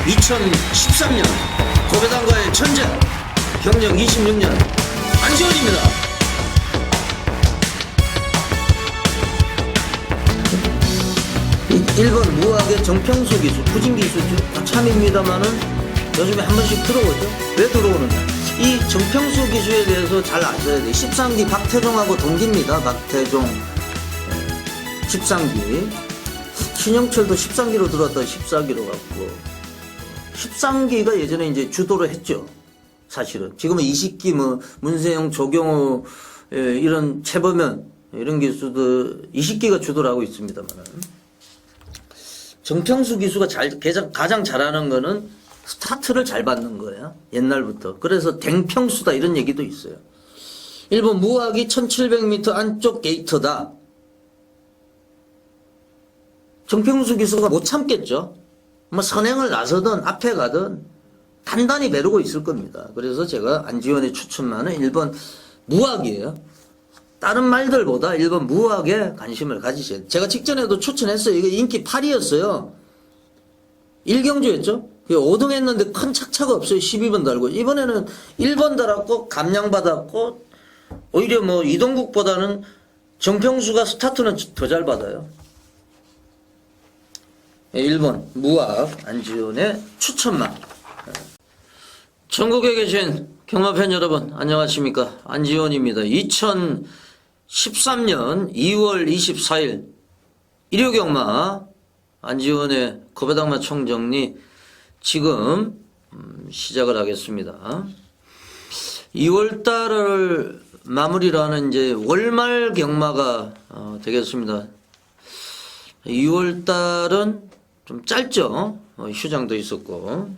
2013년 고배당과의 전쟁 경력 26년 안지원입니다. 1번 무학의 정평수 기수, 부진 기수죠. 참입니다만은 요즘에 한 번씩 들어오죠. 왜 들어오느냐? 이 정평수 기수에 대해서 잘 아셔야 돼요. 13기 박태종하고 동기입니다. 박태종 13기. 신영철도 13기로 들어왔다가 14기로 갔고 13기가 예전에 이제 주도를 했죠. 사실은 지금은 20기 뭐 문세영, 조경호 이런 최범현 이런 기수도 20기가 주도를 하고 있습니다만은 정평수 기수가 가장 잘하는 거는 스타트를 잘 받는 거예요. 옛날부터. 그래서 댕평수다 이런 얘기도 있어요. 일본 무학이 1700m 안쪽 게이트다. 정평수 기수가 못 참겠죠. 뭐 선행을 나서든 앞에 가든 단단히 배르고 있을 겁니다. 그래서 제가 안지원의 추천만은 1번 무학이에요. 다른 말들보다 1번 무학에 관심을 가지셔야 돼요. 제가 직전에도 추천했어요. 이거 인기 8위였어요. 1경주였죠. 5등 했는데 큰 착차가 없어요. 12번 달고. 이번에는 1번 달았고 감량받았고 오히려 뭐 이동국보다는 정평수가 스타트는 더 잘 받아요. 1번 무학 안지원의 추천만. 전국에 계신 경마팬 여러분 안녕하십니까. 안지원입니다. 2013년 2월 24일 일요경마 안지원의 고배당마 총정리 지금 시작을 하겠습니다. 2월달을 마무리로 하는 이제 월말 경마가 되겠습니다. 2월달은 좀 짧죠. 휴장도 있었고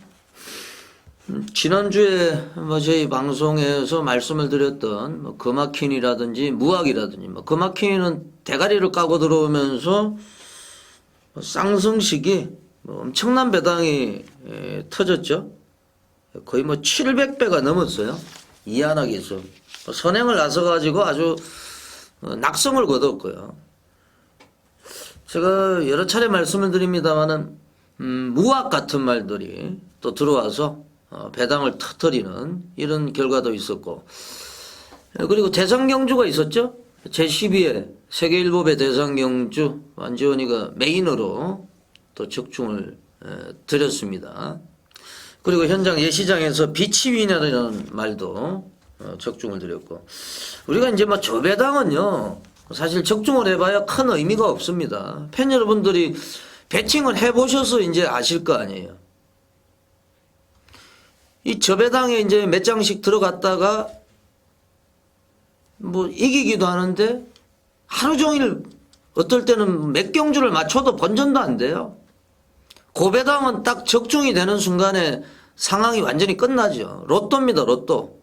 지난주에 뭐 저희 방송에서 말씀을 드렸던 뭐 거마킨이라든지 무학이라든지 뭐 거마킨은 대가리를 까고 들어오면서 쌍성식이 뭐 엄청난 배당이 터졌죠. 거의 뭐 700배가 넘었어요. 이안하기에서 선행을 나서가지고 아주 낙성을 거뒀고요. 제가 여러 차례 말씀을 드립니다만은 무학 같은 말들이 또 들어와서 배당을 터뜨리는 이런 결과도 있었고 그리고 대상경주가 있었죠. 제12회 세계일보배 대상경주 안지원이가 메인으로 또 적중을 드렸습니다. 그리고 현장 예시장에서 비치위냐라는 말도 적중을 드렸고 우리가 이제 뭐 저배당은요 사실 적중을 해봐야 큰 의미가 없습니다. 팬 여러분들이 배팅을 해보셔서 이제 아실 거 아니에요. 이 저배당에 이제 몇 장씩 들어갔다가 뭐 이기기도 하는데 하루 종일 어떨 때는 몇 경주를 맞춰도 본전도 안 돼요. 고배당은 딱 적중이 되는 순간에 상황이 완전히 끝나죠. 로또입니다, 로또.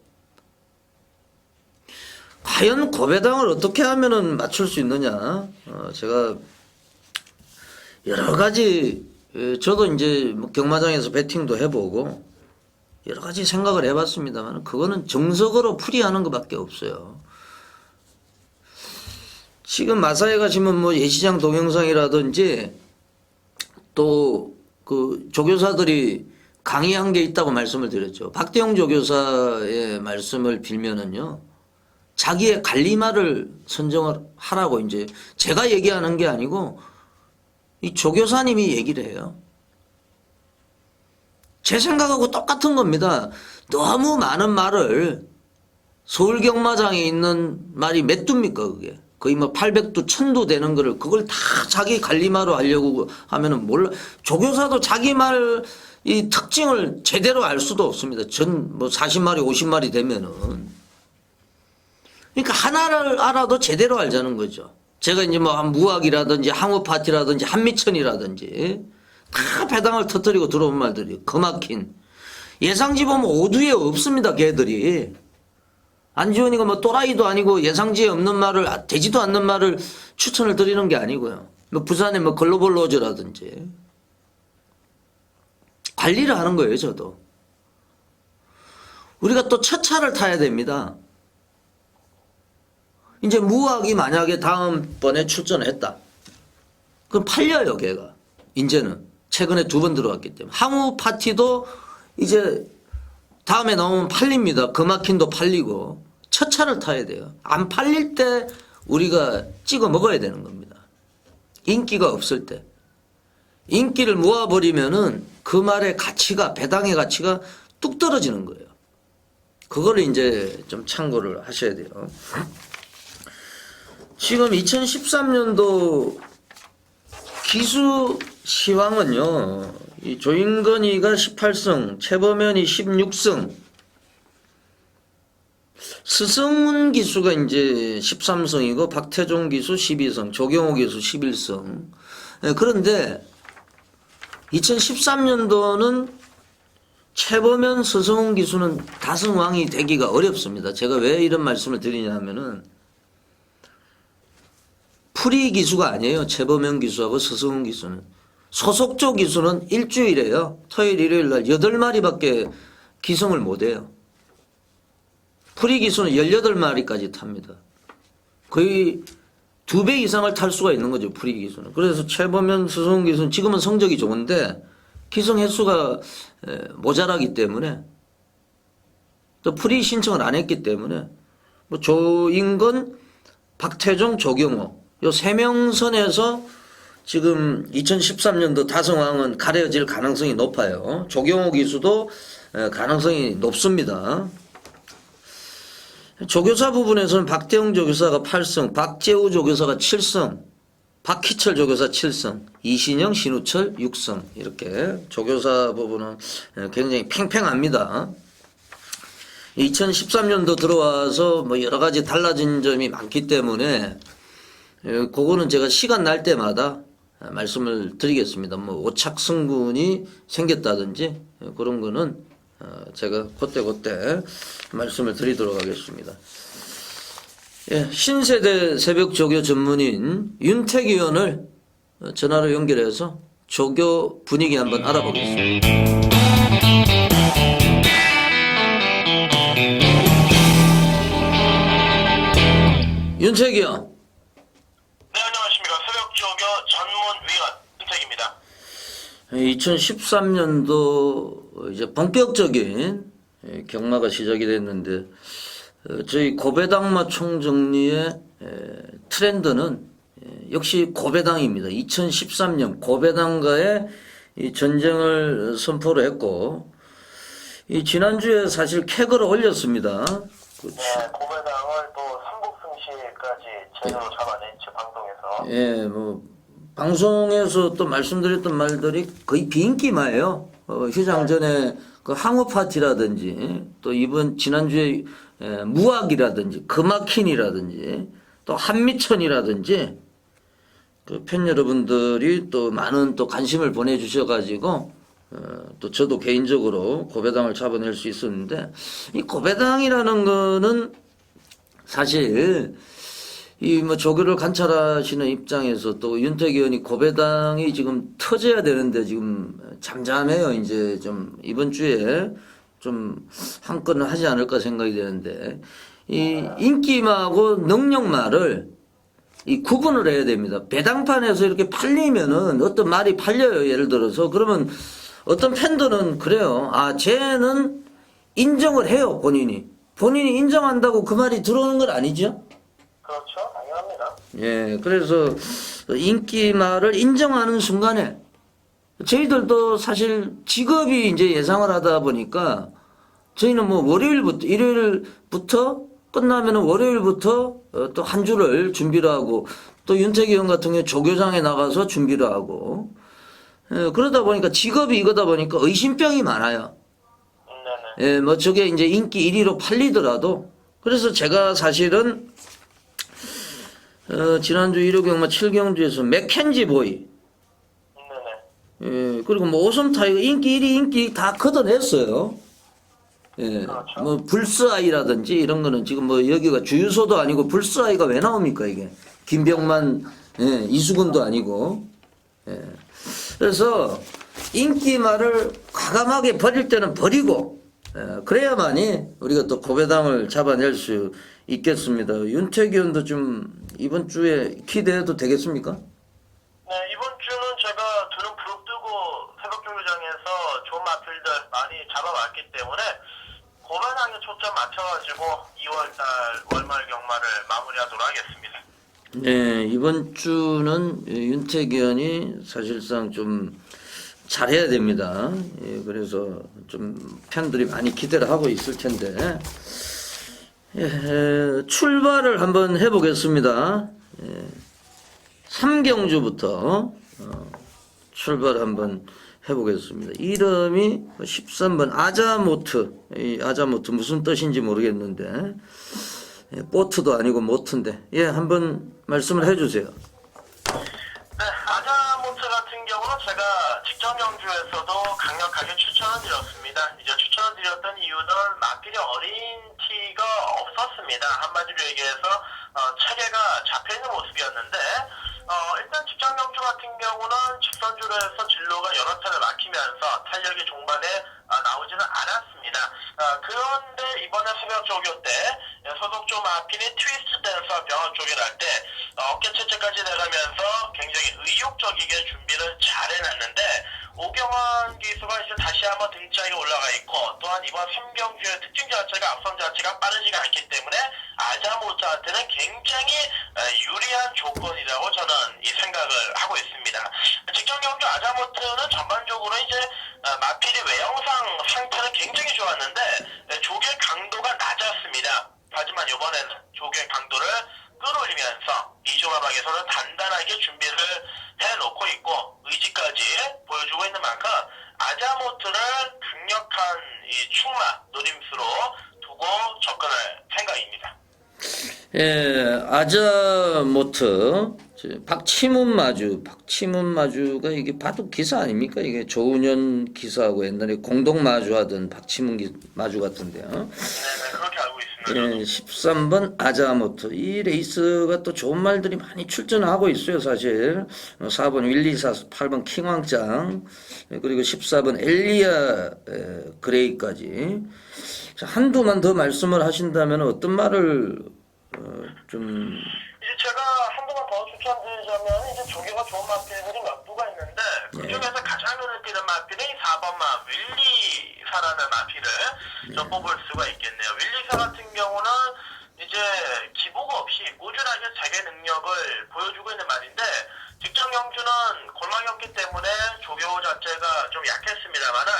과연 고배당을 어떻게 하면은 맞출 수 있느냐. 제가 여러 가지, 저도 이제 경마장에서 배팅도 해보고 여러 가지 생각을 해봤습니다만 그거는 정석으로 풀이하는 것밖에 없어요. 지금 마사에 가시면 뭐 예시장 동영상이라든지 또 그 조교사들이 강의한 게 있다고 말씀을 드렸죠. 박대영 조교사의 말씀을 빌면은요. 자기의 관리마를 선정을 하라고 이제 제가 얘기하는 게 아니고 이 조교사님이 얘기를 해요. 제 생각하고 똑같은 겁니다. 너무 많은 말을 서울 경마장에 있는 말이 몇 두입니까 그게. 거의 뭐 800두, 1000두 되는 거를 그걸 다 자기 관리마로 하려고 하면은 몰라. 조교사도 자기 말 이 특징을 제대로 알 수도 없습니다. 전 뭐 40마리, 50마리 되면은. 그러니까 하나를 알아도 제대로 알자는 거죠. 제가 이제 뭐 무학이라든지 항우파티라든지 한미천이라든지 다 배당을 터뜨리고 들어온 말들이 거막힌 예상지 보면 오두에 없습니다. 걔들이. 안지원이가 뭐 또라이도 아니고 예상지에 없는 말을 되지도 않는 말을 추천을 드리는 게 아니고요. 뭐 부산에 뭐 글로벌 로즈라든지 관리를 하는 거예요. 저도. 우리가 또 첫 차를 타야 됩니다. 이제 무학이 만약에 다음번에 출전을 했다. 그럼 팔려요, 걔가. 이제는. 최근에 2번 들어왔기 때문에. 항우 파티도 이제 다음에 나오면 팔립니다. 그마킨도 팔리고. 첫 차를 타야 돼요. 안 팔릴 때 우리가 찍어 먹어야 되는 겁니다. 인기가 없을 때. 인기를 모아버리면은 그 말의 가치가, 배당의 가치가 뚝 떨어지는 거예요. 그거를 이제 좀 참고를 하셔야 돼요. 지금 2013년도 기수 시황은요, 이 조인건이가 18승, 최범현이 16승, 스승문 기수가 이제 13승이고, 박태종 기수 12승, 조경호 기수 11승. 그런데 2013년도는 최범현, 서성훈 기수는 다승왕이 되기가 어렵습니다. 제가 왜 이런 말씀을 드리냐면은, 프리 기수가 아니에요. 최범현 기수하고 서성훈 기수는. 소속조 기수는 일주일에요. 토요일, 일요일 날 8마리밖에 기승을 못해요. 프리 기수는 18마리까지 탑니다. 거의 2배 이상을 탈 수가 있는 거죠. 프리 기수는. 그래서 최범현, 서성훈 기수는 지금은 성적이 좋은데 기승 횟수가 모자라기 때문에 또 프리 신청을 안 했기 때문에 뭐 조인건, 박태종, 조경호 요 3명선에서 지금 2013년도 다승왕은 가려질 가능성이 높아요. 조경호 기수도 가능성이 높습니다. 조교사 부분에서는 박대웅 조교사가 8승, 박재우 조교사가 7승, 박희철 조교사 7승, 이신영, 신우철 6승. 이렇게 조교사 부분은 굉장히 팽팽합니다. 2013년도 들어와서 뭐 여러 가지 달라진 점이 많기 때문에 그거는 제가 시간 날 때마다 말씀을 드리겠습니다. 뭐 오착 승군이 생겼다든지 그런 거는 제가 그때 말씀을 드리도록 하겠습니다. 예, 신세대 새벽 조교 전문인 윤택 의원을 전화로 연결해서 조교 분위기 한번 알아보겠습니다. 윤택 의원. 네, 안녕하십니까. 새벽조교 전문위원 윤택입니다. 2013년도 이제 본격적인 경마가 시작이 됐는데 저희 고배당마 총정리의 트렌드는 역시 고배당입니다. 2013년 고배당과의 이 전쟁을 선포를 했고 이 지난주에 사실 캡을 올렸습니다. 네, 고배당을 또 삼국승시까지 제대로 잡아냈죠, 방송에서. 예, 뭐 방송에서 또 말씀드렸던 말들이 거의 비인기마예요. 휴장 전에 그 항우 파티라든지 또 이번 지난주에 무학이라든지 금화킨이라든지 또 한미천이라든지 그 팬 여러분들이 또 많은 또 관심을 보내주셔가지고 또 저도 개인적으로 고배당을 잡아낼 수 있었는데 이 고배당이라는 거는 사실 이 뭐 조교를 관찰하시는 입장에서 또 윤택 의원이 고배당이 지금 터져야 되는데 지금 잠잠해요. 이제 좀 이번 주에 좀 한 건을 하지 않을까 생각이 되는데 이 인기마하고 능력마를 이 구분을 해야 됩니다. 배당판에서 이렇게 팔리면은 어떤 말이 팔려요. 예를 들어서 그러면 어떤 팬들은 그래요. 아, 쟤는 인정을 해요. 본인이 인정한다고 그 말이 들어오는 건 아니죠? 그렇죠, 당연합니다. 예, 그래서 인기말을 인정하는 순간에 저희들도 사실 직업이 이제 예상을 하다 보니까 저희는 뭐 월요일부터 일요일부터 끝나면은 월요일부터 또 한 주를 준비를 하고 또 윤택 의원 같은 경우 조교장에 나가서 준비를 하고 그러다 보니까 직업이 이거다 보니까 의심병이 많아요. 네네. 예, 뭐 저게 이제 인기 1위로 팔리더라도 그래서 제가 사실은 지난주 1호 경마 7경주에서 맥켄지 보이 네네. 예, 그리고 뭐 오섬 타이거 인기 1위 인기 다 걷어냈어요. 예, 그렇죠. 뭐 불스아이라든지 이런 거는 지금 뭐 여기가 주유소도 아니고 불스아이가 왜 나옵니까 이게 김병만 이수근도 아니고 그래서 인기말을 과감하게 버릴 때는 버리고 그래야만이 우리가 또 고배당을 잡아낼 수 있겠습니다. 윤택 의원도 좀 이번 주에 기대해도 되겠습니까? 네, 이번 주는 제가 두눈 부릅뜨고 하기 때문에 고배당에 초점 맞춰가지고 2월달 월말 경마를 마무리하도록 하겠습니다. 네, 이번 주는 윤택 의원이 사실상 좀 잘해야 됩니다. 예, 그래서 좀 팬들이 많이 기대를 하고 있을 텐데, 예, 출발을 한번 해보겠습니다. 예, 삼경주부터 출발 한번 해보겠습니다. 이름이 13번 아자모트. 이 아자모트 무슨 뜻인지 모르겠는데, 예, 보트도 아니고 모트인데, 예, 한번 말씀을 해주세요. 네, 아자모트 같은 경우는 제가 직전 경주에서도 강력하게 추천을 드렸습니다. 이제 추천을 드렸던 이유는 마필이 어린 티가 없었습니다. 한마디로 얘기해서 체계가 잡혀있는 모습이었는데 일단 직전 경주 같은 경우는 직선주로 해서 진로가 여러 차례 막히면서 탄력이 종반에 나오지는 않았습니다. 그런데 이번에 새벽 조교 때 소속조 마필이 트위스트 댄서 병원 조교를 할 때 어깨 채채까지 내가면서 굉장히 의욕적이게 준비를 잘 해놨는데 오경환 기수가 이제 다시 한번 등짝에 올라가 있고 또한 이번 3경주의 특징 자체가 앞선 자체가 빠르지가 않기 때문에 아자모트한테는 굉장히 유리한 조건이라고 저는 이 생각을 하고 있습니다. 직전 경주 아자모트는 전반적으로 이제 마필이 외형상 상태는 굉장히 좋았는데 조개 강도가 낮았습니다. 하지만 이번에는 조개 강도를 끌어올리면서 이조마방에서는 단단하게 준비를 해놓고 있고 의지까지 보여주고 있는 만큼 아자모트를 강력한 이 충마 노림수로 두고 접근할 생각입니다. 예, 아자모트, 박치문 마주가 이게 바둑 기사 아닙니까? 이게 조은현 기사하고 옛날에 공동 마주하던 박치문 마주 같은데요. 네네, 그렇게 알고 있습니다. 예, 13번 아자모트. 이 레이스가 또 좋은 말들이 많이 출전하고 있어요, 사실. 4번 윌리사, 8번 킹왕짱, 그리고 14번 엘리아 그레이까지. 자, 한두만 더 말씀을 하신다면 어떤 말을 좀 이제 제가 한동안 더 추천드리자면 이제 조개가 좋은 마필들이 몇 부가 있는데 그중에서 가장 눈에 띄는 마필이 4번 마 윌리사라는 마필을 좀 뽑을 수가 있겠네요. 윌리사 같은 경우는 이제 기복 없이 꾸준하게 자기 능력을 보여주고 있는 말인데 직전 경주는 골망이었기 때문에 조교 자체가 좀 약했습니다만은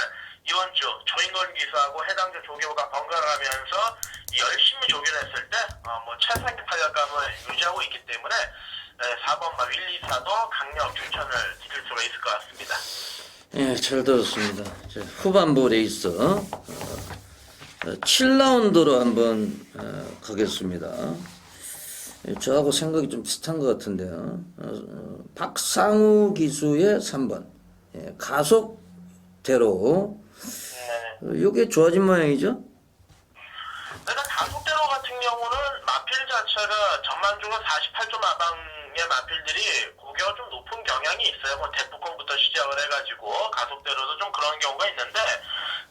이번 주 조인건 기수하고 해당주 조교가 번갈아가면서 열심히 조교를 했을 때 뭐 최상의 탄력감을 유지하고 있기 때문에 4번 마 윌리사도 강력 추천을 드릴 수가 있을 것 같습니다. 예, 잘 들었습니다. 자, 후반부 레이스 7라운드로 한번 가겠습니다. 예, 저하고 생각이 좀 비슷한 것 같은데요. 박상우 기수의 3번 예, 가속대로 이게 좋아진 모양이죠? 일단 가속대로 같은 경우는 마필 자체가 전반적으로 48조 마방의 마필들이 고개가 좀 높은 경향이 있어요. 뭐 대포콘부터 시작을 해가지고 가속대로도 좀 그런 경우가 있는데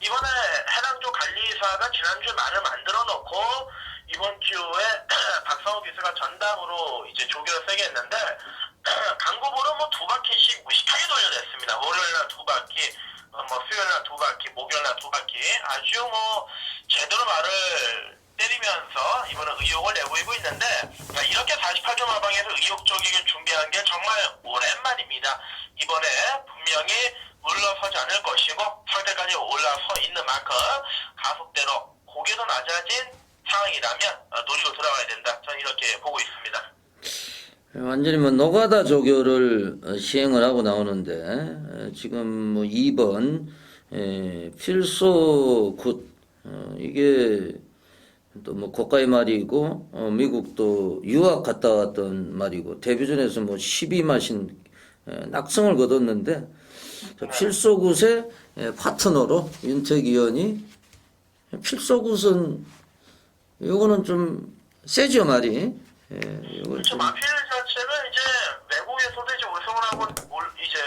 이번에 해당 쪽 관리사가 지난주에 말을 만들어 놓고 이번 주에 박상우 기수가 전담으로 이제 조교를 세게 했는데 강구보로 뭐 2바퀴씩 무식하게 돌려냈습니다. 월요일날 2바퀴 뭐 수요일날 2바퀴, 목요일날 2바퀴 아주 뭐 제대로 말을 때리면서 이번에 의욕을 내보이고 있는데 이렇게 48조 마방에서 의욕적이게 준비한 게 정말 오랜만입니다. 이번에 분명히 물러서지 않을 것이고 상대까지 올라서 있는 만큼 가속대로 고개도 낮아진 상황이라면 노리고 들어가야 된다. 저는 이렇게 보고 있습니다. 완전히 뭐 노가다 조교를 시행을 하고 나오는데 지금 뭐 2번 필소 굿 이게 또 뭐 고가의 말이고 미국도 유학 갔다 왔던 말이고 데뷔전에서 뭐 12마신 낙성을 거뒀는데 필소 굿의 파트너로 윤택 의원이 필소 굿은 요거는 좀 세죠 말이. 그렇죠. 마필 자체는 이제 외국에서도 이제 우승을 하고 이제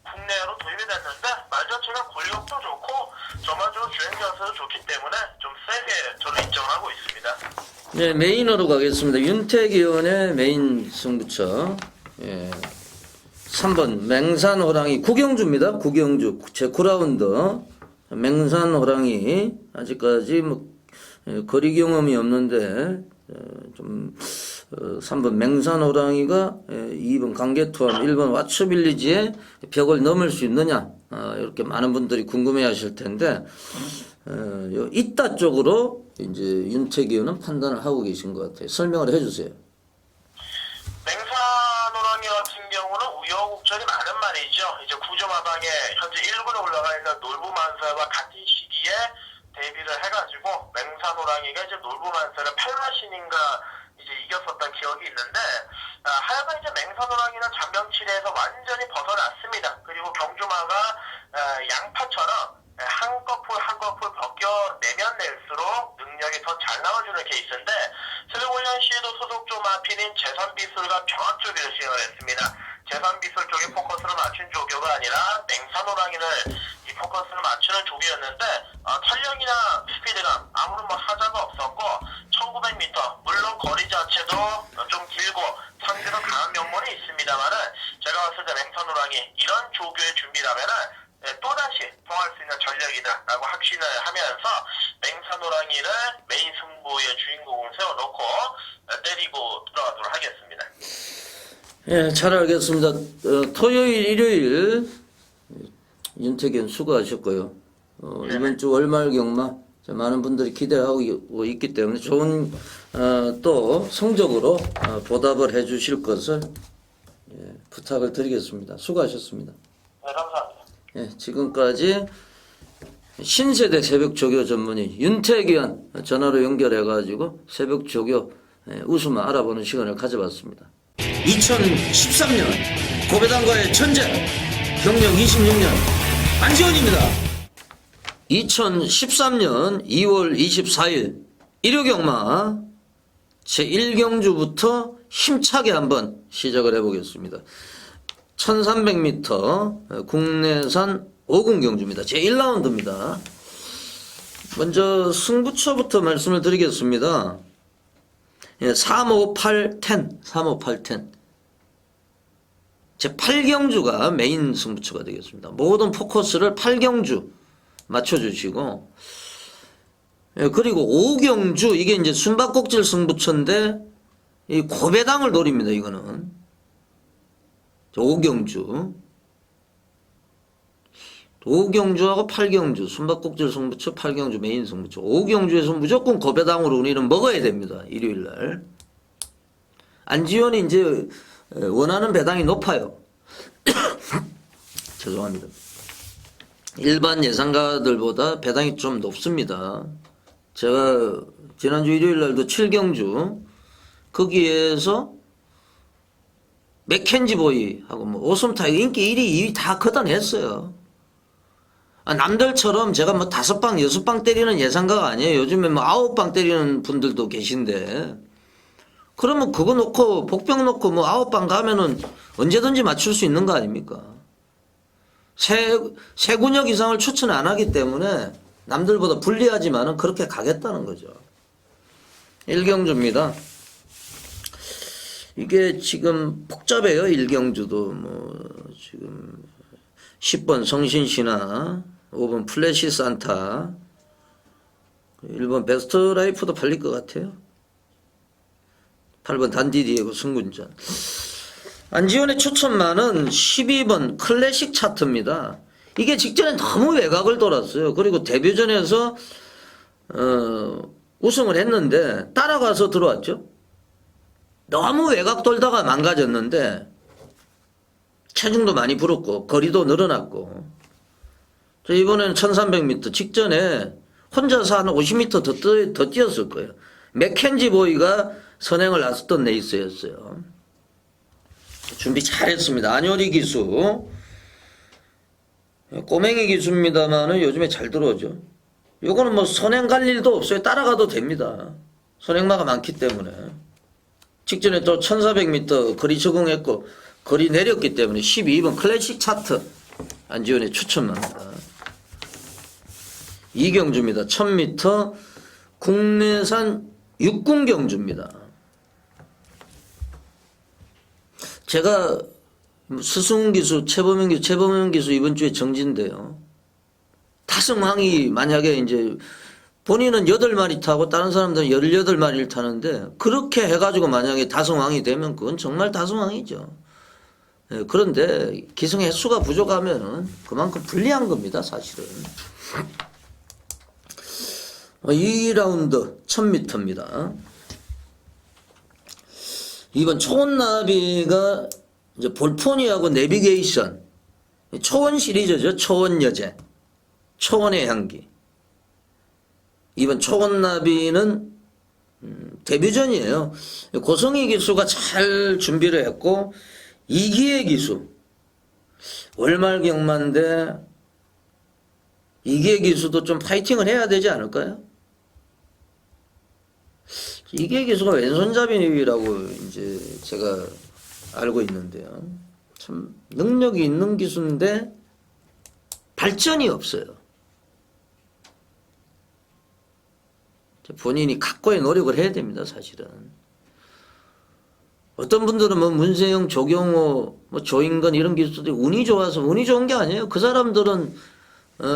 국내로 도입이 됐는데 말 자체가 권력도 좋고 전반적으로 주행 자세도 좋기 때문에 좀 세게 저는 인정을 하고 있습니다. 네, 메인으로 가겠습니다. 윤택 의원의 메인 승부처. 예. 3번 맹산 호랑이 구경주입니다. 구경주 제 9라운드 맹산 호랑이 아직까지 뭐 거리 경험이 없는데 좀 3번 맹산 호랑이가 2번 강계투함 1번 왓츠빌리지의 벽을 넘을 수 있느냐 이렇게 많은 분들이 궁금해하실 텐데 요 이따 쪽으로 이제 윤택 의원은 판단을 하고 계신 것 같아요. 설명을 해주세요. 맹산 호랑이 같은 경우는 우여곡절이 많은 말이죠. 이제 구조마방에 현재 1군에 올라가 있는 놀부만사와 같은 시기에 데뷔를 해가지고 맹산 호랑이가 이제 놀부만사를 8마신인가 이제 이겼었던 기억이 있는데 하여간 이제 맹산 호랑이는 잔병치레에서 완전히 벗어났습니다. 그리고 경주마가 양파처럼 한 거풀 벗겨내면 낼수록 능력이 더 잘 나와주는 케이스인데 세종훈련시에도 소속조 마필인 재산비술과 병합조교를 시행을 했습니다. 재산비술 쪽에 포커스를 맞춘 조교가 아니라 맹산호랑이를 이 포커스를 맞추는 조교였는데 탄력이나 스피드감 아무런 뭐 하자가 없었고 1900m 물론 거리 자체도 좀 길고 상대로 강한 면모는 있습니다만은 제가 봤을 때 맹산호랑이 이런 조교의 준비라면은 또다시 통할 수 있는 전력이다라고 확신을 하면서 맹산호랑이를 메인 승부의 주인공을 세워놓고 때리고 들어가도록 하겠습니다. 예, 잘 알겠습니다. 토요일, 일요일 윤택 의원 수고하셨고요. 이번 주 월말 경마 많은 분들이 기대하고 있기 때문에 좋은 또 성적으로 보답을 해주실 것을 부탁을 드리겠습니다. 수고하셨습니다. 네, 감사합니다. 예, 지금까지 신세대 새벽 조교 전문의 윤택 의원 전화로 연결해가지고 새벽 조교 웃음을 알아보는 시간을 가져봤습니다. 2013년 고배당과의 전쟁 경력 26년 안지원입니다. 2013년 2월 24일 일요경마 제1경주부터 힘차게 한번 시작을 해보겠습니다. 1300m 국내산 5군 경주입니다. 제1라운드입니다. 먼저 승부처부터 말씀을 드리겠습니다. 35810 제8경주가 메인 승부처가 되겠습니다. 모든 포커스를 8경주 맞춰주시고 그리고 5경주 이게 이제 숨바꼭질 승부처인데 이 고배당을 노립니다. 이거는 5경주하고 8경주 숨바꼭질 승부처 8경주 메인 승부처 5경주에서 무조건 고배당으로 우리는 먹어야 됩니다. 일요일날 안지원이 이제 원하는 배당이 높아요. 죄송합니다. 일반 예상가들보다 배당이 좀 높습니다. 제가 지난주 일요일날도 7경주 거기에서 맥켄지보이하고 뭐 오솜타이거 인기 1위, 2위 다 걷어냈어요. 남들처럼 제가 뭐 5방, 6방 때리는 예상가가 아니에요. 요즘에 뭐 9방 때리는 분들도 계신데 그러면 그거 놓고 복병 놓고 뭐 9방 가면은 언제든지 맞출 수 있는 거 아닙니까? 세 군역 이상을 추천 안 하기 때문에 남들보다 불리하지만은 그렇게 가겠다는 거죠. 1경주입니다. 이게 지금 복잡해요. 1경주도 뭐 지금 10번 성신신화 5번 플래시 산타 1번 베스트 라이프도 팔릴 것 같아요. 8번 단디디에고 승군전 안지원의 추천만은 12번 클래식 차트입니다. 이게 직전에 너무 외곽을 돌았어요. 그리고 데뷔전에서 우승을 했는데 따라가서 들어왔죠. 너무 외곽 돌다가 망가졌는데 체중도 많이 불었고 거리도 늘어났고 이번에는 1300m 직전에 혼자서 한 50m 더 뛰었을 거예요. 맥켄지 보이가 선행을 나섰던 레이스였어요. 준비 잘했습니다. 안효리 기수 꼬맹이 기수입니다만은 요즘에 잘 들어오죠. 요거는 뭐 선행 갈 일도 없어요. 따라가도 됩니다. 선행마가 많기 때문에 직전에 또 1400m 거리 적응했고 거리 내렸기 때문에 12번 클래식 차트 안지원의 추천합니다. 이경주입니다. 1000m 국내산 6군 경주입니다. 제가 스승훈 기수, 최범현 기수 이번 주에 정지인데요. 다 다승왕이 만약에 이제 본인은 8마리 타고 다른 사람들은 18마리를 타는데 그렇게 해가지고 만약에 다승왕이 되면 그건 정말 다승왕이죠. 예, 그런데 기승 횟수가 부족하면은 그만큼 불리한 겁니다, 사실은. 2라운드 1000m입니다. 이번 초원나비가 이제 볼포니하고 내비게이션 초원 시리즈죠. 초원 여제, 초원의 향기. 이번 초원나비는 데뷔전이에요. 고성희 기수가 잘 준비를 했고 이기의 기수 월말 경마인데 이기의 기수도 좀 파이팅을 해야 되지 않을까요? 이기의 기수가 왼손잡이라고 이제 제가 알고 있는데요. 참 능력이 있는 기수인데 발전이 없어요. 본인이 각고의 노력을 해야 됩니다, 사실은. 어떤 분들은 뭐 문세영, 조경호, 뭐 조인건 이런 기수들이 운이 좋아서 운이 좋은 게 아니에요. 그 사람들은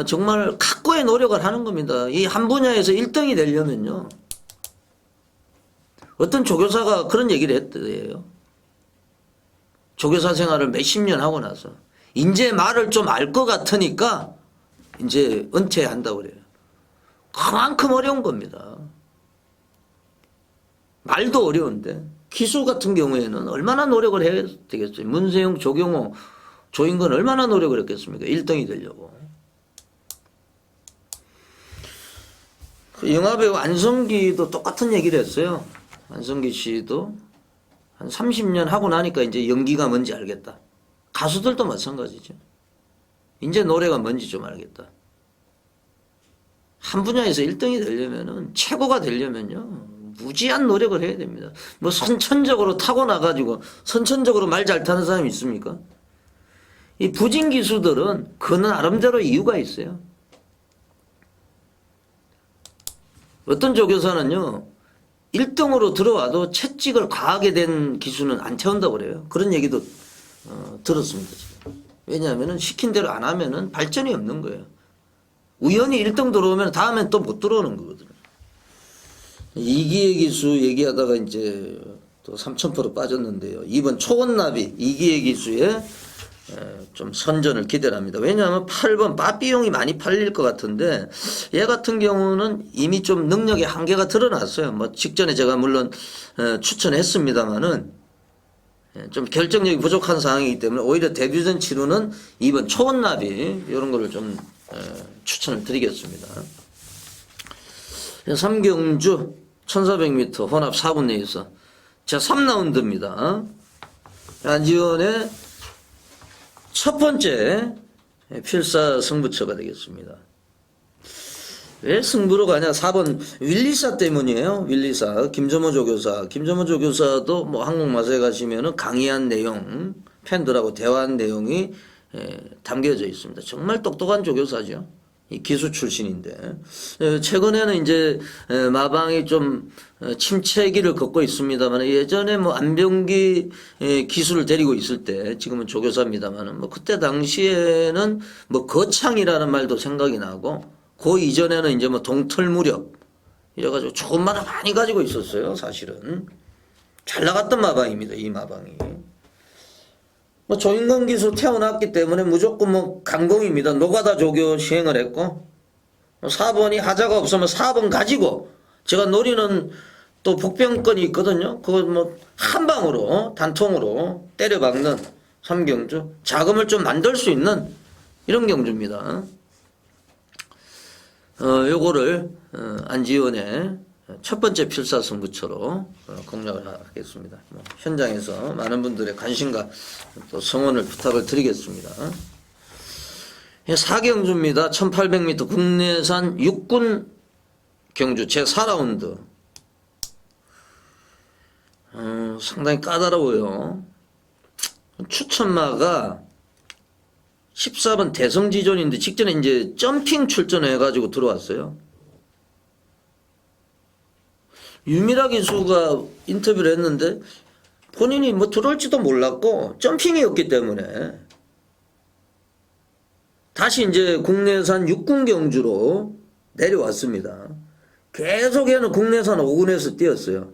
정말 각고의 노력을 하는 겁니다. 이 한 분야에서 1등이 되려면요. 어떤 조교사가 그런 얘기를 했대요. 조교사 생활을 몇십 년 하고 나서 이제 말을 좀 알 것 같으니까 이제 은퇴한다고 그래요. 그만큼 어려운 겁니다. 말도 어려운데 기수 같은 경우에는 얼마나 노력을 해야 되겠어요. 문세영, 조경호, 조인건 얼마나 노력을 했겠습니까? 1등이 되려고. 그 영화배우 안성기도 똑같은 얘기를 했어요. 안성기 씨도 한 30년 하고 나니까 이제 연기가 뭔지 알겠다. 가수들도 마찬가지죠. 이제 노래가 뭔지 좀 알겠다. 한 분야에서 1등이 되려면은, 최고가 되려면요, 무지한 노력을 해야 됩니다. 뭐 선천적으로 타고나가지고 선천적으로 말 잘 타는 사람이 있습니까? 이 부진 기수들은 그 나름대로 이유가 있어요. 어떤 조교사는요, 1등으로 들어와도 채찍을 과하게 된 기수는 안 태운다고 그래요. 그런 얘기도 들었습니다, 지금. 왜냐하면 시킨 대로 안 하면은 발전이 없는 거예요. 우연히 1등 들어오면 다음엔 또 못 들어오는 거거든요. 이기의 기수 얘기하다가 이제 또 3000% 빠졌는데요. 이번 초원나비 이기의 기수에 좀 선전을 기대를 합니다. 왜냐하면 8번 빠삐용이 많이 팔릴 것 같은데 얘 같은 경우는 이미 좀 능력의 한계가 드러났어요. 뭐 직전에 제가 물론 추천했습니다만은 좀 결정력이 부족한 상황이기 때문에 오히려 데뷔전 치루는 이번 초원나비 이런 거를 좀 추천을 드리겠습니다. 3경주 1400m 혼합 4분 내에서 자 3라운드입니다. 안지원의 첫 번째 필사 승부처가 되겠습니다. 왜 승부로 가냐? 4번 윌리사 때문이에요. 윌리사 김점호 조교사. 김점호 조교사도 뭐 한국마사에 가시면은 강의한 내용, 팬들하고 대화한 내용이 담겨져 있습니다. 정말 똑똑한 조교사죠. 이 기수 출신인데 최근에는 이제 마방이 좀 침체기를 걷고 있습니다만 예전에 뭐 안병기 기수를 데리고 있을 때 지금은 조교사입니다만은 뭐 그때 당시에는 뭐 거창이라는 말도 생각이 나고 그 이전에는 이제 뭐 동털무력 이래가지고 좋은 말을 많이 가지고 있었어요. 사실은 잘 나갔던 마방입니다. 이 마방이. 뭐 조인건 기수 태어났기 때문에 무조건 뭐 강공입니다. 노가다 조교 시행을 했고 4번이 하자가 없으면 4번 가지고 제가 노리는 또 복병권이 있거든요. 그거 뭐 한 방으로 단통으로 때려박는 3경주 자금을 좀 만들 수 있는 이런 경주입니다. 요거를 안지원의 첫 번째 필사승부처로 공략을 하겠습니다. 현장에서 많은 분들의 관심과 또 성원을 부탁을 드리겠습니다. 4경주입니다. 1800m 국내산 육군 경주 제4라운드. 상당히 까다로워요. 추천마가 14번 대성지존인데 직전에 이제 점핑 출전해가지고 들어왔어요. 유미라 기수가 인터뷰를 했는데 본인이 뭐 들어올지도 몰랐고 점핑이었기 때문에 다시 이제 국내산 6군 경주로 내려왔습니다. 계속해는 국내산 5군에서 뛰었어요.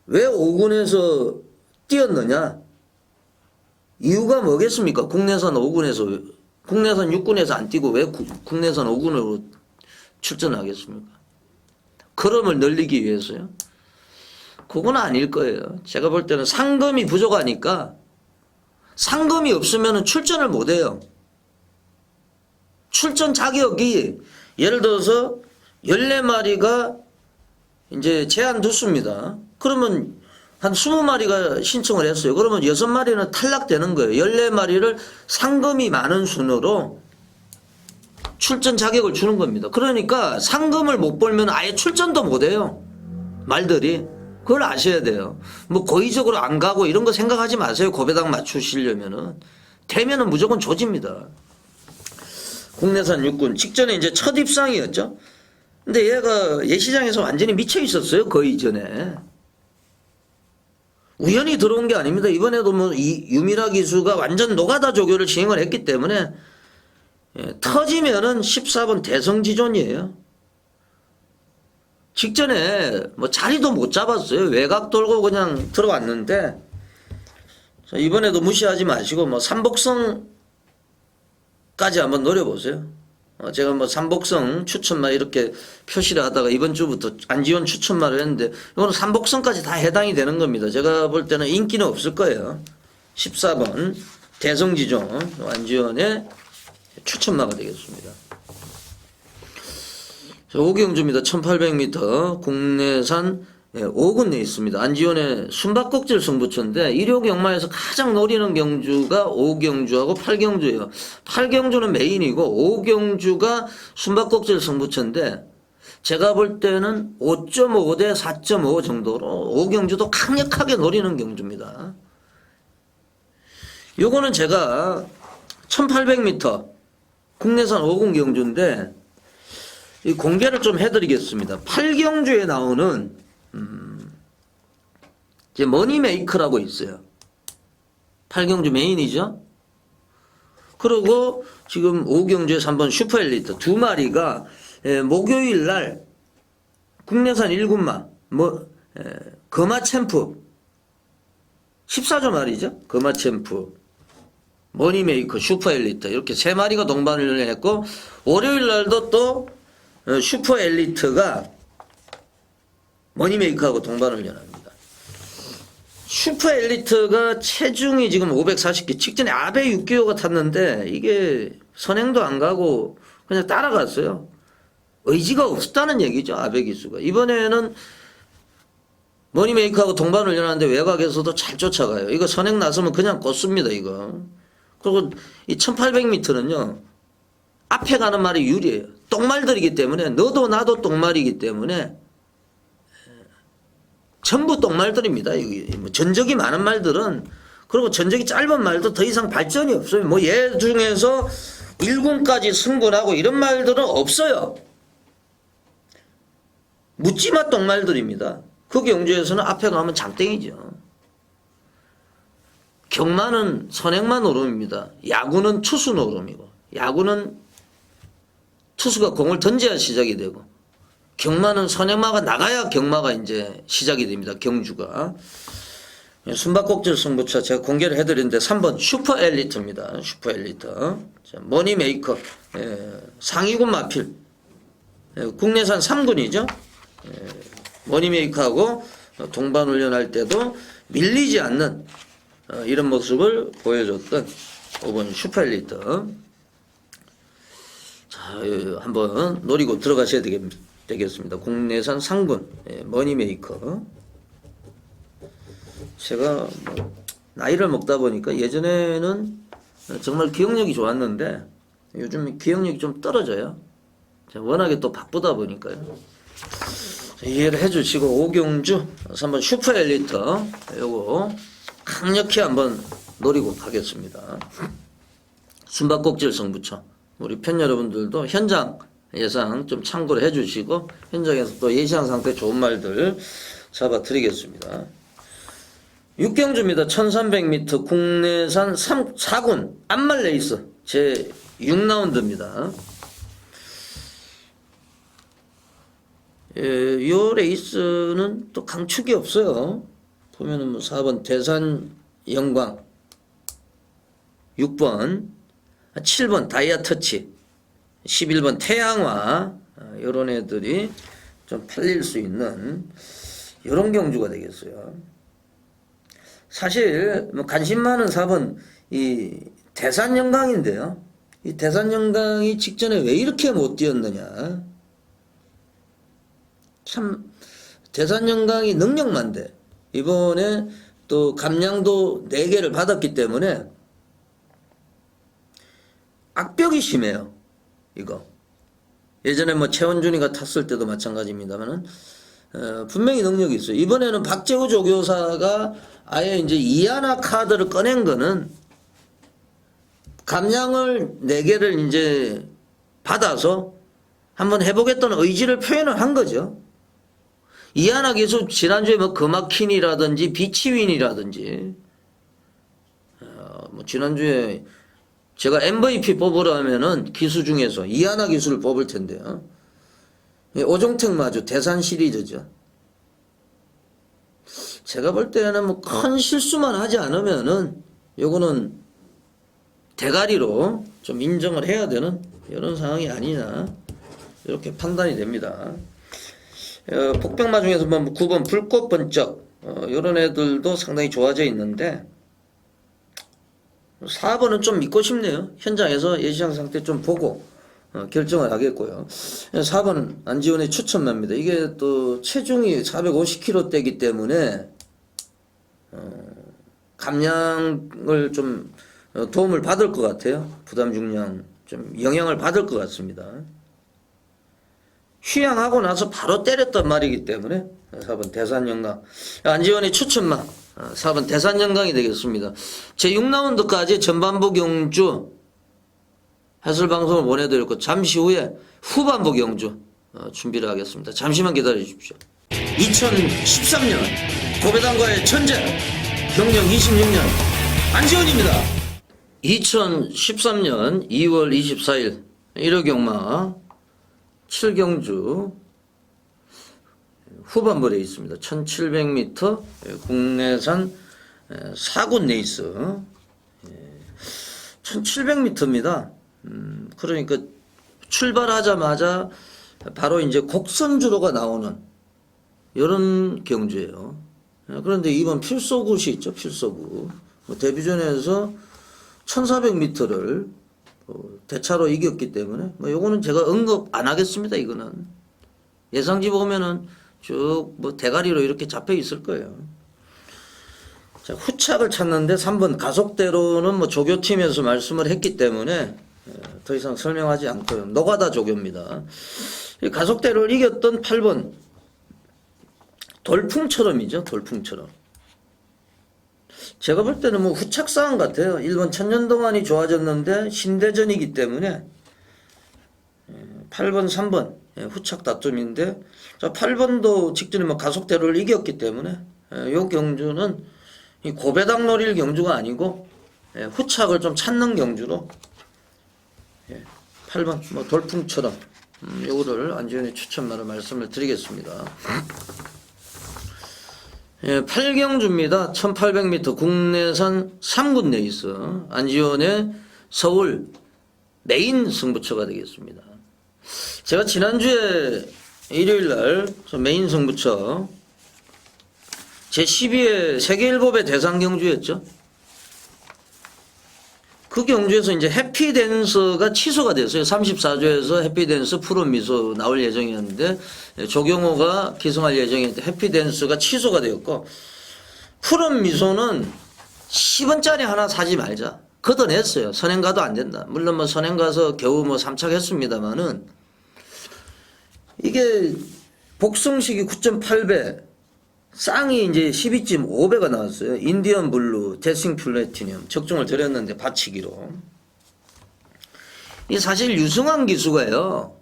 왜 5군에서 뛰었느냐? 이유가 뭐겠습니까? 국내산 5군에서, 국내산 6군에서 안 뛰고 왜 국내산 5군으로 출전하겠습니까? 걸음을 늘리기 위해서요? 그건 아닐 거예요. 제가 볼 때는 상금이 부족하니까 상금이 없으면 출전을 못 해요. 출전 자격이 예를 들어서 14마리가 이제 제한 두습니다. 그러면 한 20마리가 신청을 했어요. 그러면 6마리는 탈락되는 거예요. 14마리를 상금이 많은 순으로 출전 자격을 주는 겁니다. 그러니까 상금을 못 벌면 아예 출전도 못 해요. 말들이. 그걸 아셔야 돼요. 뭐 고의적으로 안 가고 이런 거 생각하지 마세요. 고배당 맞추시려면은. 되면은 무조건 조집니다. 국내산 육군. 직전에 이제 첫 입상이었죠. 근데 얘가 예시장에서 완전히 미쳐 있었어요. 거의 전에. 우연히 들어온 게 아닙니다. 이번에도 뭐 이 유미라 기수가 완전 노가다 조교를 시행을 했기 때문에 터지면은 14번 대성지존이에요. 직전에 뭐 자리도 못 잡았어요. 외곽 돌고 그냥 들어왔는데 이번에도 무시하지 마시고 뭐 삼복성까지 한번 노려보세요. 제가 뭐 삼복성 추천말 이렇게 표시를 하다가 이번 주부터 안지원 추천말을 했는데 이거는 삼복성까지 다 해당이 되는 겁니다. 제가 볼 때는 인기는 없을 거예요. 14번 대성지존 안지원의 추천마가 되겠습니다. 오경주입니다. 1800m 국내산 5군 내에 있습니다. 안지원의 숨바꼭질 승부처인데 1호 경마에서 가장 노리는 경주가 5경주하고 8경주예요. 8경주는 메인이고 5경주가 숨바꼭질 승부처인데 제가 볼 때는 5.5 대 4.5 정도로 5경주도 강력하게 노리는 경주입니다. 요거는 제가 1800m 국내산 5군 경주인데 이 공개를 좀 해드리겠습니다. 8경주에 나오는 이제 머니메이커라고 있어요. 8경주 메인이죠. 그리고 지금 5경주에서 한번 슈퍼엘리트 두 마리가 목요일 날 국내산 1군마 거마 챔프 14조 말이죠. 거마 챔프 머니메이커 슈퍼엘리트 이렇게 세 마리가 동반을 했고 월요일 날도 또 슈퍼엘리트가 머니메이커하고 동반을 연합니다. 슈퍼엘리트가 체중이 지금 540kg 직전에 아베 6kg가 탔는데 이게 선행도 안 가고 그냥 따라갔어요. 의지가 없었다는 얘기죠. 아베 기수가. 이번에는 머니메이커하고 동반을 연하는데 외곽에서도 잘 쫓아가요. 이거 선행 나서면 그냥 꽂습니다. 이거. 그리고 이 1800m는요. 앞에 가는 말이 유리해요. 똥말들이기 때문에 너도 나도 똥말이기 때문에 전부 똥말들입니다. 전적이 많은 말들은 그리고 전적이 짧은 말도 더 이상 발전이 없어요. 뭐 얘 중에서 1군까지 승군하고 이런 말들은 없어요. 묻지마 똥말들입니다. 그 경주에서는 앞에 가면 장땡이죠. 경마는 선행만 오름입니다. 야구는 투수 노름이고 야구는 투수가 공을 던져야 시작이 되고 경마는 선행마가 나가야 경마가 이제 시작이 됩니다. 경주가. 숨바꼭질 승부처 제가 공개를 해드렸는데 3번 슈퍼엘리트입니다. 슈퍼엘리트. 머니메이커 상위군 마필 국내산 3군이죠. 머니메이커하고 동반훈련할 때도 밀리지 않는 이런 모습을 보여줬던 5번 슈퍼엘리트. 자, 한번 노리고 들어가셔야 되겠습니다. 국내산 상군 머니메이커. 제가 뭐 나이를 먹다 보니까 예전에는 정말 기억력이 좋았는데 요즘 기억력이 좀 떨어져요. 제가 워낙에 또 바쁘다 보니까요. 이해를 해주시고 오경주 3번 슈퍼엘리트 요거 강력히 한번 노리고 가겠습니다. 숨바꼭질 승부처. 우리 팬 여러분들도 현장 예상 좀 참고를 해주시고 현장에서 또 예시한 상태 좋은 말들 잡아드리겠습니다. 6경주입니다. 1300m 국내산 4군 안말 레이스 제 6라운드입니다. 요 레이스는 또 강축이 없어요. 보면은 뭐 4번 대산 영광, 6번, 7번 다이아 터치, 11번 태양화, 요런 애들이 좀 팔릴 수 있는 요런 경주가 되겠어요. 사실 뭐 관심 많은 4번 이 대산 영광인데요. 이 대산 영광이 직전에 왜 이렇게 못 뛰었느냐. 참 대산 영광이 능력만데 이번에 또 감량도 4개를 받았기 때문에 악벽이 심해요. 이거 예전에 뭐 최원준이가 탔을 때도 마찬가지입니다만은 분명히 능력이 있어요. 이번에는 박재우 조교사가 아예 이제 이하나 카드를 꺼낸 거는 감량을 4개를 이제 받아서 한번 해보겠다는 의지를 표현을 한 거죠. 이하나 기수 지난주에 뭐 금화킨이라든지 비치윈이라든지 뭐 지난주에 제가 MVP 뽑으라면은 기수 중에서 이하나 기수를 뽑을 텐데요. 오종택 마주 대산 시리즈죠. 제가 볼 때는 뭐 큰 실수만 하지 않으면은 요거는 대가리로 좀 인정을 해야 되는 이런 상황이 아니냐 이렇게 판단이 됩니다. 복병마 중에서 뭐 9번 불꽃 번쩍 이런 애들도 상당히 좋아져 있는데 4번은 좀 믿고 싶네요. 현장에서 예시장 상태 좀 보고 결정을 하겠고요. 4번은 안지원의 추천마입니다. 이게 또 체중이 450kg대이기 때문에 감량을 좀 도움을 받을 것 같아요. 부담 중량 좀 영향을 받을 것 같습니다. 휴양하고 나서 바로 때렸단 말이기 때문에 4번 대산영광 안지원의 추천마 4번 대산영광이 되겠습니다. 제 6라운드까지 전반부 경주 해설방송을 보내드렸고 잠시 후에 후반부 경주 준비를 하겠습니다. 잠시만 기다려 주십시오. 2013년 고배당과의 전쟁 경력 26년 안지원입니다. 2013년 2월 24일 1호 경마 7경주 후반부 레이스입니다. 1700m 국내산 4군 레이스 1700m입니다. 그러니까 출발하자마자 바로 이제 곡선주로가 나오는 이런 경주예요. 그런데 이번 필소굿이 있죠. 필소굿 데뷔전에서 1400m를 대차로 이겼기 때문에 뭐 요거는 제가 언급 안 하겠습니다. 이거는 예상지 보면은 쭉 뭐 대가리로 이렇게 잡혀 있을 거예요. 자, 후착을 찾는데 3번 가속대로는 뭐 조교팀에서 말씀을 했기 때문에 더 이상 설명하지 않고요. 노가다 조교입니다. 이 가속대로를 이겼던 8번 돌풍처럼이죠. 돌풍처럼. 제가 볼 때는 뭐 후착 싸움 같아요. 1번 천년동안이 좋아졌는데 신대전이기 때문에 8번 3번 후착 다툼인데 자 8번도 직전에 뭐 가속대로를 이겼기 때문에 요 경주는 이 고배당 노릴 경주가 아니고 후착을 좀 찾는 경주로 8번 뭐 돌풍처럼 요거를 안지원의 추천마로 말씀을 드리겠습니다. 8경주입니다. 1800m 국내산 3군 레이스 안지원의 서울 메인 승부처가 되겠습니다. 제가 지난주에 일요일날 메인 승부처 제12회 세계일보배 대상 경주였죠. 그 경주에서 이제 해피댄서가 취소가 됐어요. 34조에서 해피댄서 프로미소 나올 예정이었는데 조경호가 기승할 예정이었는데 해피댄서가 취소가 되었고 프로미소는 10원짜리 하나 사지 말자. 걷어냈어요. 선행가도 안 된다. 물론 뭐 선행가서 겨우 뭐 3착 했습니다만은 이게 복승식이 9.8배 쌍이 이제 12.5배가 나왔어요. 인디언 블루, 데싱 플래티늄 적중을 드렸는데 받치기로. 이 사실 유승환 기수가요.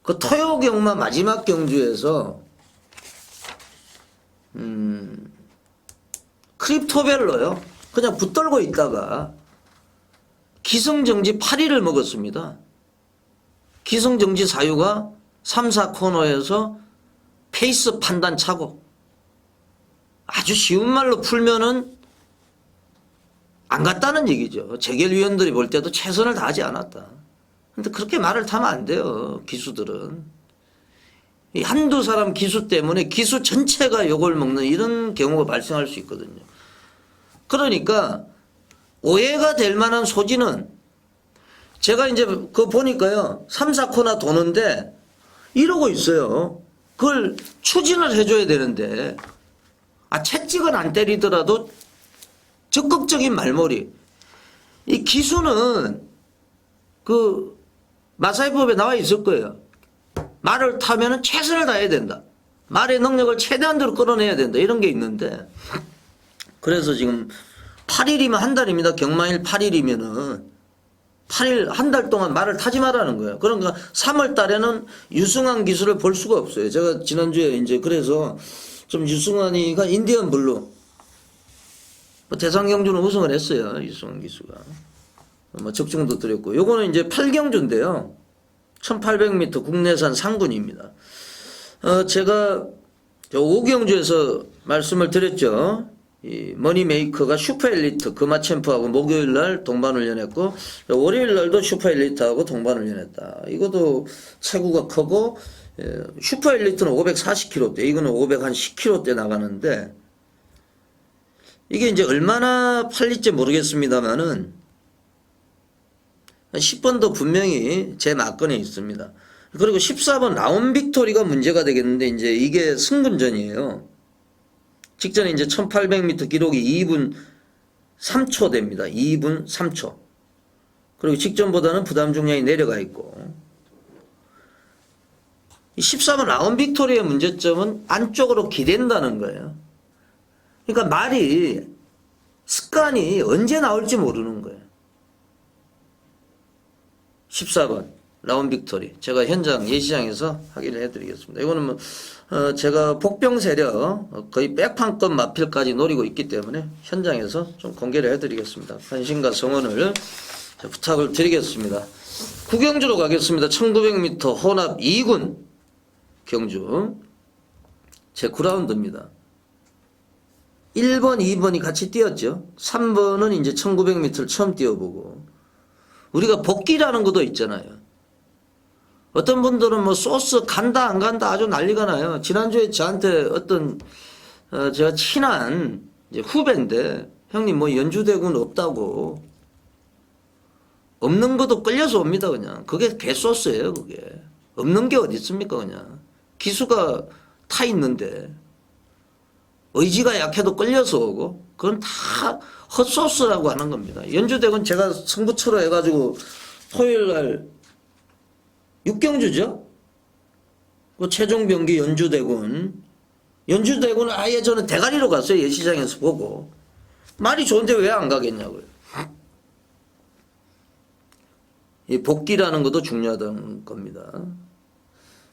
그 토요 경마 마지막 경주에서 크립토벨로요. 그냥 붙들고 있다가 기승정지 8일을 먹었습니다. 기승정지 사유가 3, 4코너에서 페이스 판단 착오. 아주 쉬운 말로 풀면은 안 갔다는 얘기죠. 재결위원들이 볼 때도 최선을 다하지 않았다. 근데 그렇게 말을 타면 안 돼요. 기수들은. 이 한두 사람 기수 때문에 기수 전체가 욕을 먹는 이런 경우가 발생할 수 있거든요. 그러니까 오해가 될 만한 소지는 제가 이제 그거 보니까요. 3, 4코나 도는데 이러고 있어요. 그걸 추진을 해줘야 되는데 채찍은 안 때리더라도 적극적인 말머리. 이 기수는 그 마사이법에 나와 있을 거예요. 말을 타면은 최선을 다해야 된다. 말의 능력을 최대한대로 끌어내야 된다. 이런 게 있는데 그래서 지금 8일이면 한 달입니다. 경마일 8일이면은 8일 한 달 동안 말을 타지 말라는 거예요. 그러니까 3월 달에는 유승환 기수를 볼 수가 없어요. 제가 지난주에 이제 그래서 좀 유승환이가 인디언 블루 대상경주는 우승을 했어요. 유승환 기수가 적중도 드렸고 요거는 이제 8경주인데요. 1800m 국내산 상군입니다. 제가 5경주에서 말씀을 드렸죠. 이 머니메이커가 슈퍼엘리트 금화챔프하고 목요일날 동반훈련했고 월요일날도 슈퍼엘리트하고 동반훈련했다. 이것도 체구가 크고 슈퍼엘리트는 540kg대 이거는 510kg대 나가는데 이게 이제 얼마나 팔릴지 모르겠습니다만은 10번도 분명히 제 막건에 있습니다. 그리고 14번 라운 빅토리가 문제가 되겠는데 이제 이게 승분전이에요. 직전에 이제 1800m 기록이 2분 3초 됩니다. 2분 3초. 그리고 직전보다는 부담 중량이 내려가 있고. 14번 라운 빅토리의 문제점은 안쪽으로 기댄다는 거예요. 그러니까 말이 습관이 언제 나올지 모르는 거예요. 14번 라운 빅토리 제가 현장 예시장에서 확인을 해드리겠습니다. 이거는 뭐 제가 복병 세력 거의 백판급 마필까지 노리고 있기 때문에 현장에서 좀 공개를 해드리겠습니다. 관심과 성원을 부탁을 드리겠습니다. 구경주로 가겠습니다. 1900m 혼합 2군 경주 제 9라운드입니다. 1번, 2번이 같이 뛰었죠. 3번은 이제 1900m를 처음 뛰어보고 우리가 복귀라는 것도 있잖아요. 어떤 분들은 뭐 소스 간다 안 간다 아주 난리가 나요. 지난주에 저한테 어떤 제가 친한 이제 후배인데 형님 뭐 연주대군 없다고 없는 것도 끌려서 옵니다 그냥. 그게 개소스예요 그게. 없는 게 어디 있습니까 그냥. 기수가 타 있는데 의지가 약해도 끌려서 오고 그건 다 헛소스라고 하는 겁니다. 연주대군 제가 승부처로 해가지고 토요일날 6경주죠. 그 최종병기 연주대군 아예 저는 대가리로 갔어요. 예시장에서 보고 말이 좋은데 왜 안 가겠냐고요. 이 복귀라는 것도 중요하다는 겁니다.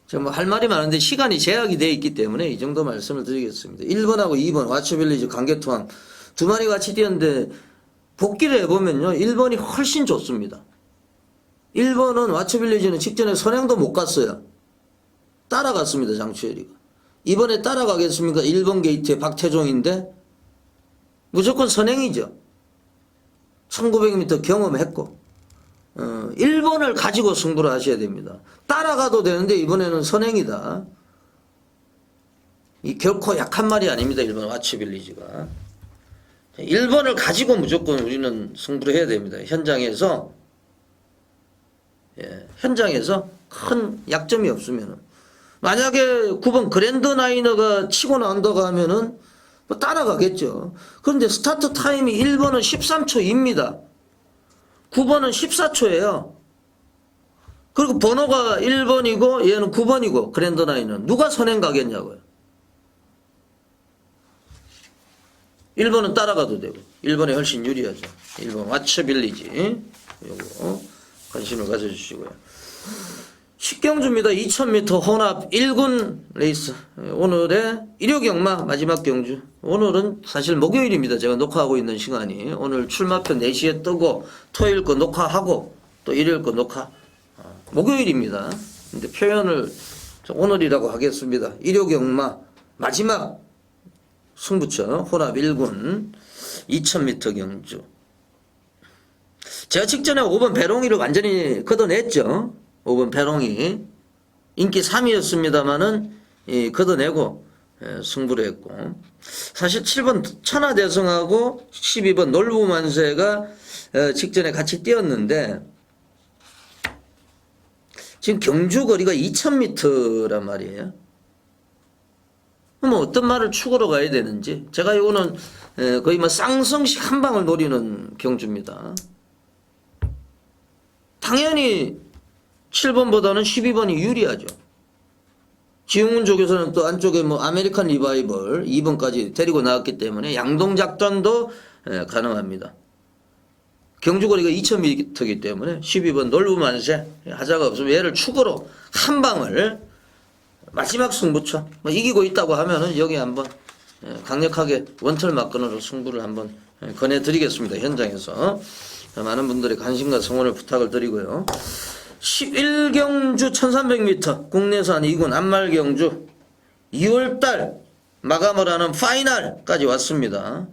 제가 뭐 할 말이 많은데 시간이 제약이 되어 있기 때문에 이 정도 말씀을 드리겠습니다. 1번하고 2번 와츠빌리지 관계투항 두 마리 같이 뛰었는데 복귀를 해보면요 1번이 훨씬 좋습니다. 1번은 와츠빌리지는 직전에 선행도 못 갔어요. 따라갔습니다 장추열이가. 이번에 따라가겠습니까? 1번 게이트에 박태종인데 무조건 선행이죠. 1900m 경험했고 1번을 가지고 승부를 하셔야 됩니다. 따라가도 되는데 이번에는 선행이다. 이 결코 약한 말이 아닙니다. 1번 와츠빌리지가. 1번을 가지고 무조건 우리는 승부를 해야 됩니다. 현장에서 현장에서 큰 약점이 없으면은 만약에 9번 그랜드 나이너가 치고 나온다고 하면은 뭐 따라가겠죠. 그런데 스타트 타임이 1번은 13초입니다. 9번은 14초예요. 그리고 번호가 1번이고 얘는 9번이고 그랜드 나이너 누가 선행 가겠냐고요. 1번은 따라가도 되고 1번이 훨씬 유리하죠. 1번 와츠빌리지 요거 관심을 가져주시고요. 식경주입니다. 2000m 혼합 1군 레이스. 오늘의 일요경마 마지막 경주. 오늘은 사실 목요일입니다. 제가 녹화하고 있는 시간이. 오늘 출마표 4시에 뜨고 토요일 거 녹화하고 또 일요일 거 녹화. 목요일입니다. 근데 표현을 오늘이라고 하겠습니다. 일요경마 마지막 승부처 혼합 1군 2000m 경주. 제가 직전에 5번 배롱이를 완전히 걷어냈죠. 5번 배롱이 인기 3위였습니다만은 걷어내고 승부를 했고, 사실 7번 천하대성하고 12번 놀부만세가 직전에 같이 뛰었는데 지금 경주 거리가 2000m란 말이에요. 뭐 어떤 말을 축으로 가야 되는지, 제가 이거는 거의 뭐 쌍성식 한 방을 노리는 경주입니다. 당연히 7번보다는 12번이 유리하죠. 지용훈 쪽에서는 또 안쪽에 뭐 아메리칸 리바이벌 2번까지 데리고 나왔기 때문에 양동작전도 가능합니다. 경주거리가 2000m이기 때문에 12번 놀부만세 하자가 없으면 얘를 축으로 한 방을 마지막 승부처 뭐 이기고 있다고 하면은 여기 한번 강력하게 원털 막건으로 승부를 한번 권해드리겠습니다. 현장에서 많은 분들의 관심과 성원을 부탁을 드리고요. 11경주 1300m 국내산 2군 안말경주 2월달 마감을 하는 파이널까지 왔습니다.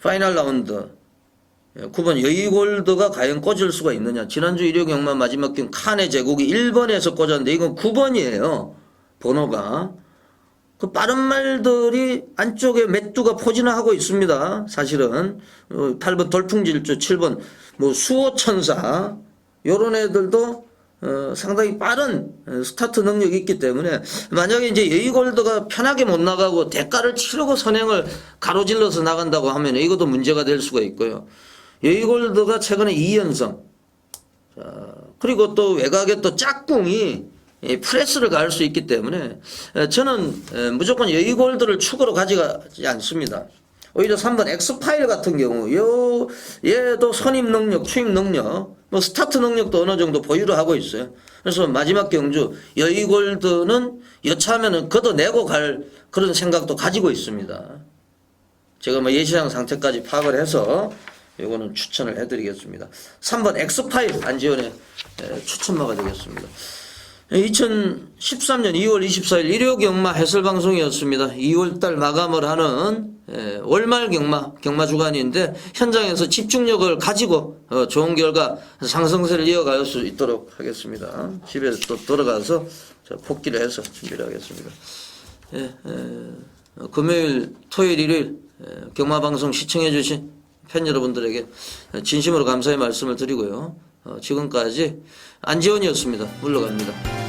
파이널 라운드 9번 여의골드가 과연 꽂을 수가 있느냐. 지난주 일요경마 마지막 경 칸의 제국이 1번에서 꽂았는데 이건 9번이에요. 번호가. 그 빠른 말들이 안쪽에 맥두가 포진하고 있습니다. 사실은 8번 돌풍질주, 7번 뭐 수호천사 요런 애들도 상당히 빠른 스타트 능력이 있기 때문에 만약에 이제 여의골드가 편하게 못 나가고 대가를 치르고 선행을 가로질러서 나간다고 하면 이것도 문제가 될 수가 있고요. 여의골드가 최근에 2연승, 그리고 또 외곽에 또 짝꿍이 프레스를 가할 수 있기 때문에 저는 무조건 여의골드를 축으로 가져가지 않습니다. 오히려 3번 엑스파일 같은 경우 얘도 선임 능력, 추임 능력, 뭐 스타트 능력도 어느 정도 보유를 하고 있어요. 그래서 마지막 경주 여의골드는 여차하면은 걷어내고 갈 그런 생각도 가지고 있습니다. 제가 뭐 예시장 상태까지 파악을 해서 이거는 추천을 해드리겠습니다. 3번 엑스파일 안지원의 추천마가 되겠습니다. 2013년 2월 24일 일요경마 해설방송이었습니다. 2월달 마감을 하는 월말 경마 주간인데 현장에서 집중력을 가지고 좋은 결과 상승세를 이어갈 수 있도록 하겠습니다. 집에 또 들어가서 복귀를 해서 준비를 하겠습니다. 금요일, 토요일, 일요일 경마방송 시청해 주신 팬 여러분들에게 진심으로 감사의 말씀을 드리고요. 지금까지 안지원이었습니다. 물러갑니다.